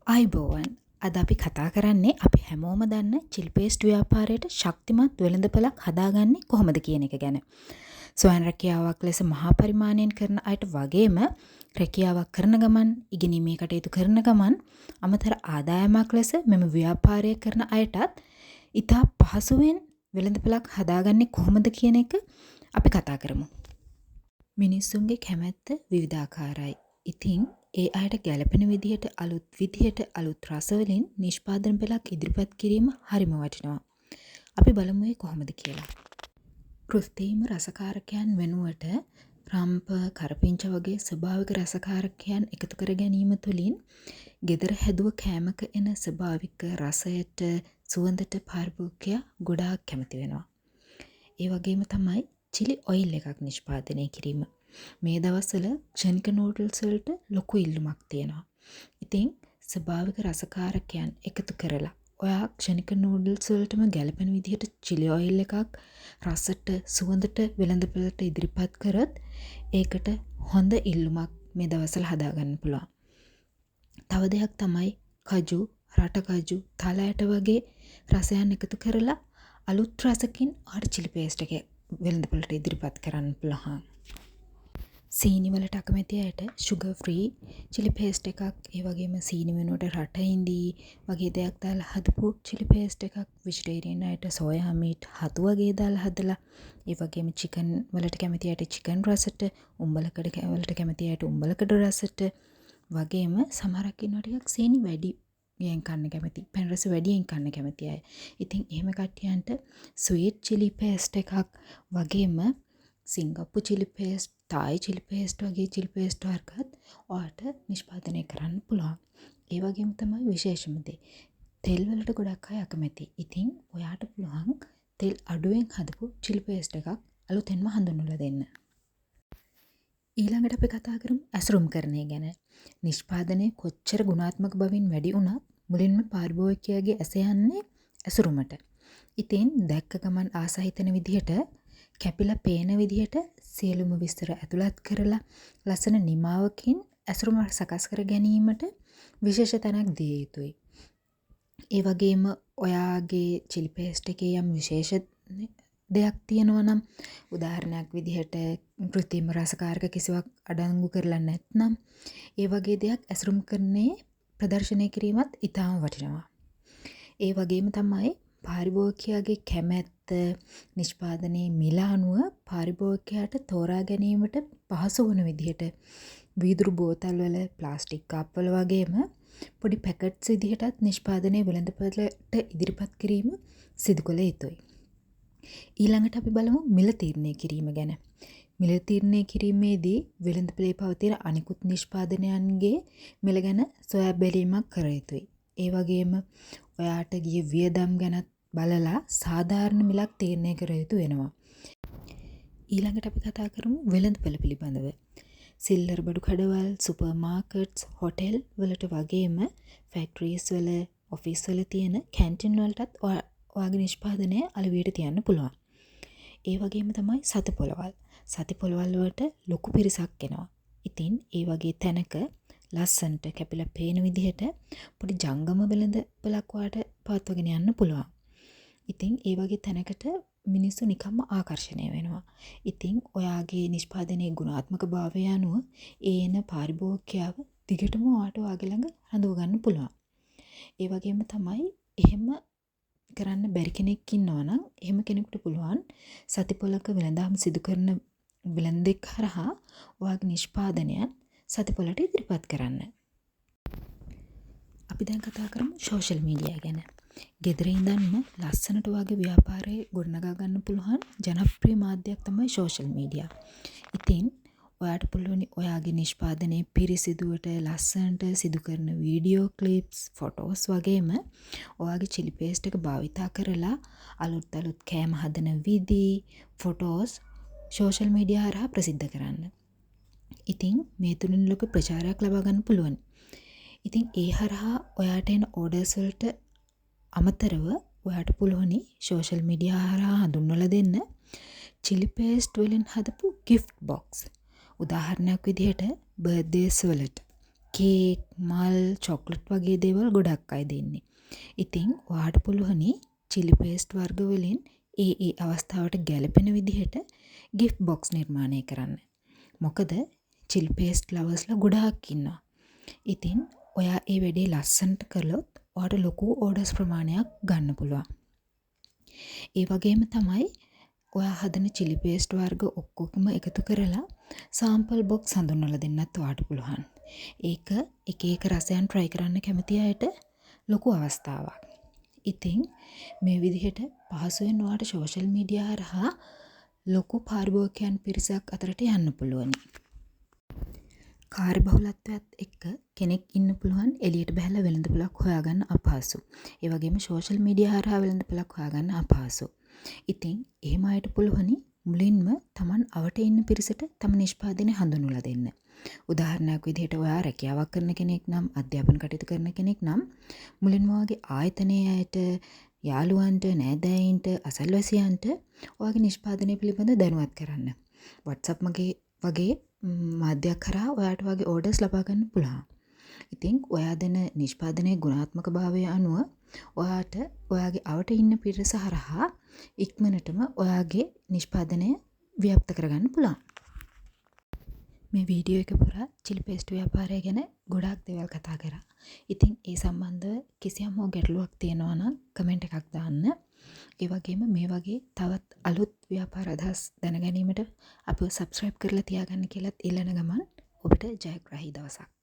අයිබෝවන් අද අපි කතා කරන්නේ අපි හැමෝම දන්න චිලි පේස්ට් ව්‍යාපාරයට ශක්තිමත් වෙළඳපළක් හදාගන්නේ කොහොමද කියන එක ගැන. ස්වයං රැකියාවක් ලෙස මහා පරිමාණයෙන් කරන අයට වගේම රැකියාවක් කරන ගමන් ඉගෙනීමේ කටයුතු කරන ගමන් අමතර ආදායමක් ලෙස මෙම ව්‍යාපාරය කරන අයටත් ඉතා පහසුවෙන් වෙළඳපළක් හදාගන්නේ කොහොමද කියන එක අපි කතා කරමු. මිනිස්සුන්ගේ කැමැත්ත විවිධාකාරයි. ඉතින් ඒ අයට ගැළපෙන විදිහට අලුත් රසවලින් නිෂ්පාදන පෙළක් ඉදිරිපත් කිරීම හරිම වටිනවා. අපි බලමු ඒ කොහොමද කියලා. කෘත්‍රිම රසකාරකයන් වෙනුවට රම්ප, කරපිංච වගේ ස්වභාවික රසකාරකයන් එකතු කර ගැනීම තුළින් ගෙදර හැදුව කෑමක එන ස්වභාවික රසයට, සුවඳට පාරිභෝගිකයා ගොඩාක් කැමති වෙනවා. ඒ වගේම තමයි චිලි ඔයිල් එකක් නිෂ්පාදනය කිරීම. මේ දවස්වල ක්ෂණික නූඩල්ස් වලට ලොකු ඉල්ලුමක් තියෙනවා. ඉතින් ස්වභාවික රසකාරකයන් එකතු කරලා ඔයා ක්ෂණික නූඩල්ස් වලටම ගැලපෙන විදිහට චිලි ඔයිල් එකක් රසට, සුවඳට වෙළඳපළට ඉදිරිපත් කරත් ඒකට හොඳ ඉල්ලුමක් මේ දවස්වල හදාගන්න පුළුවන්. තව දෙයක් තමයි කජු, රට කජු, තල ඇට වගේ රසයන් එකතු කරලා අලුත් රසකින් ඔයාට චිලි පේස්ට් එක වෙළඳපළට ඉදිරිපත් කරන්න පුළුවන්. සීනි වලට අකමැති අයට sugar free chili paste එකක්, ඒ වගේම සීනි වෙනුවට රට ඉඳි වගේ දෙයක් දාලා හදපු chili paste එකක්, vegetarian අයට soya meat හතු වගේ දාලා හදලා, ඒ වගේම chicken වලට කැමති අයට chicken රසට, උඹලකඩ වලට කැමති අයට උඹලකඩ රසට වගේම සමහරක් ඉන්නවා ටිකක් සීනි වැඩියෙන් කන්න කැමති, පැන් රස වැඩියෙන් කන්න කැමති අය. ඉතින් එහෙම කට්ටියන්ට sweet chili paste එකක් වගේම සිංගප්පු chili paste, තායි chili paste වගේ chili paste වර්ගත් ඔයාට නිෂ්පාදනය කරන්න පුළුවන්. ඒ වගේම තමයි විශේෂම දේ. තෙල් වලට ගොඩක් අය අකමැති. ඉතින් ඔයාට පුළුවන් තෙල් අඩුවෙන් හදපු chili paste එකක් අලුතෙන්ම හඳුන්වලා දෙන්න. ඊළඟට අපි කතා කරමු ඇසුරුම්කරණය ගැන. නිෂ්පාදනයේ කොච්චර ගුණාත්මක බවින් වැඩි වුණත් මුලින්ම පාරිභෝගිකයාගේ ඇස යන්නේ ඇසුරුමට. ඉතින් දැක්ක ගමන් ආස හිතෙන විදිහට, කැපිලා පේන විදිහට සියලුම විස්තර ඇතුළත් කරලා ලස්සන නිමාවකින් ඇසුරුම සකස් කර ගැනීමට විශේෂ තැනක් දිය යුතුයි. ඒ වගේම ඔයාගේ chili paste එකේ යම් විශේෂ දෙයක් තියෙනවා නම්, උදාහරණයක් විදිහට කෘත්‍රිම රසකාරක කිසිවක් අඩංගු කරලා නැත්නම්, ඒ වගේ දෙයක් ඇසුරුම්කරණයේ ප්‍රදර්ශනය කිරීමත් ඉතාම වටිනවා. ඒ වගේම තමයි පාරිභෝගිකයාගේ කැමැත්ත, නිෂ්පාදනයේ මිල අනුව පාරිභෝගිකයාට තෝරා ගැනීමට පහසු වන විදිහට වීදුරු බෝතල් වල, ප්ලාස්ටික් කප් වල වගේම පොඩි පැකට්ස් විදිහටත් නිෂ්පාදනයේ වෙළඳපළට ඉදිරිපත් කිරීම සිදු කළ යුතුයි. ඊළඟට අපි බලමු මිල තීරණය කිරීම ගැන. මිල තීරණය කිරීමේදී වෙළඳපොලේ පවතින අනිකුත් නිෂ්පාදනයන්ගේ මිල ගැන සොයා බැලීමක් කර යුතුයි. ඒ වගේම ඔයාට ගිය වියදම් ගැනත් බලලා සාධාරණ මිලක් තීරණය කර යුතු වෙනවා. ඊළඟට අපි කතා කරමු වෙළඳපොළ පිළිබඳව. සිල්ලර් බඩු කඩවල්, සුපර් මාකට්ස්, හොටෙල් වලට වගේම ෆැක්ටරිස් වල, ඔෆිස් වල තියෙන කැන්ටින් වලටත් ඔයාගේ නිෂ්පාදනය අලෙවියට තියන්න පුළුවන්. ඒ වගේම තමයි සතිපොළවල්. සතිපොළවල් වලට ලොකු පිරිසක් එනවා. ඉතින් ඒ වගේ තැනක ලස්සන්ට කැපිලා පේන විදිහට පොඩි ජංගම වෙළඳපළක් ඔයාට පවත්වගෙන යන්න පුළුවන්. ඉතින් ඒ වගේ තැනකට මිනිස්සු නිකම්ම ආකර්ෂණය වෙනවා. ඉතින් ඔයාගේ නිෂ්පාදනයේ ගුණාත්මක භාවය අනුව ඒන පාරිභෝගිකයව දිගටම ඔයාට ඔයාගේ ළඟ රඳව ගන්න පුළුවන්. ඒ වගේම තමයි එහෙම කරන්න බැරි කෙනෙක් ඉන්නවා නම්, එහෙම කෙනෙකුට පුළුවන් සතිපොළක වෙළඳාම් සිදු කරන වෙළඳෙක් හරහා ඔයාගේ නිෂ්පාදනයන් සතිපොළට ඉදිරිපත් කරන්න. අපි දැන් කතා කරමු සෝෂල් මීඩියා ගැන. ගෙදර ඉඳන්ම ලස්සනට ඔයාගේ ව්‍යාපාරය ගොඩනගා ගන්න පුළුවන් ජනප්‍රිය මාධ්‍යයක් තමයි සෝෂල් මීඩියා. ඉතින් ඔයාට පුළුවන් ඔයාගේ නිෂ්පාදනයේ පිරිසිදුවට ලස්සනට සිදු කරන වීඩියෝ ක්ලිප්ස්, ෆොටෝස් වගේම ඔයාගේ chili paste එක භාවිතා කරලා අලුත් කෑම හදන විදි, ෆොටෝස් සෝෂල් මීඩියා හරහා ප්‍රසිද්ධ කරන්න. ඉතින් මේ තුලින් ලොකු ප්‍රචාරයක් ලබා ගන්න පුළුවන්. ඉතින් ඒ හරහා ඔයාට එන ඕඩර්ස් වලට අමතරව ඔයාට පුළුවනි සෝෂල් මීඩියා හරහා හඳුන්වලා දෙන්න chili paste වලින් හදපු gift box. උදාහරණයක් විදිහට බර්ත්ඩේස් වලට කේක්, මල්, චොක්ලට් වගේ දේවල් ගොඩක් අය දෙන්නේ. ඉතින් ඔයාට පුළුවනි chili paste වර්ග වලින් ඒ අවස්ථාවට ගැලපෙන විදිහට gift box නිර්මාණය කරන්න. මොකද chili paste lovers ලා ගොඩාක් ඉන්නවා. ඉතින් ඔයා ඒ වැඩේ ලස්සනට කළොත් ඔයාට ලොකු orders ප්‍රමාණයක් ගන්න පුළුවන්. ඒ වගේම තමයි ඔයා හදන chili paste වර්ග ඔක්කොම එකතු කරලා sample box හඳුන්වලා දෙන්නත් ඔයාට පුළුවන්. ඒක එක එක රසයන් try කරන්න කැමති අයට ලොකු අවස්ථාවක්. ඉතින් මේ විදිහට පහසුවෙන් ඔයාට social media හරහා ලොකු පාරිභෝගිකයන් පිරිසක් අතරට යන්න පුළුවන්. කාර්යබහුලත්වයත් එක්ක කෙනෙක් ඉන්න පුළුවන් එළියට බහලා වෙළඳපොළක් හොයාගන්න අපහසු. ඒ වගේම social media හරහා වෙළඳපොළක් හොයාගන්න අපහසු. ඉතින් එහෙම අයට පුළුවනි මුලින්ම Taman අවට ඉන්න පිරිසට තම නිෂ්පාදනය හඳුන්වලා දෙන්න. උදාහරණයක් විදිහට ඔයා රැකියාවක් කරන කෙනෙක් නම් අධ්‍යාපන කටයුතු කරන කෙනෙක් නම් මුලින්ම ඔයාගේ ආයතනයේ අයට යාළුවන්ට නෑදෑයින්ට අසල්වැසියන්ට ඔයාගේ නිෂ්පාදනය පිළිබඳ දැනුවත් කරන්න. WhatsApp වගේ මාධ්‍යයක් කරා ඔයාට වගේ ඕඩර්ස් ලබා ගන්න පුළුවන්. ඉතින් ඔයා දෙන නිෂ්පාදනයේ ගුණාත්මක භාවය අනුව ඔයාට ඔයාගේ අවට ඉන්න පිරිස හරහා ඉක්මනටම ඔයාගේ නිෂ්පාදනය ව්‍යාප්ත කරගන්න පුළුවන්. මේ වීඩියෝ එක පුරා chili paste ව්‍යාපාරය ගැන ගොඩාක් දේවල් කතා කරා. ඉතින් ඒ සම්බන්ධව කිසියම් හෝ ගැටලුවක් තියෙනවා නම් කමෙන්ට් එකක් දාන්න. ඒ වගේම මේ වගේ තවත් අලුත් ව්‍යාපාර අදහස් දැන ගැනීමට අපිව subscribe කරලා තියාගන්න කියලාත් ඉල්ලන ගමන් ඔබට ජයග්‍රාහී දවසක්.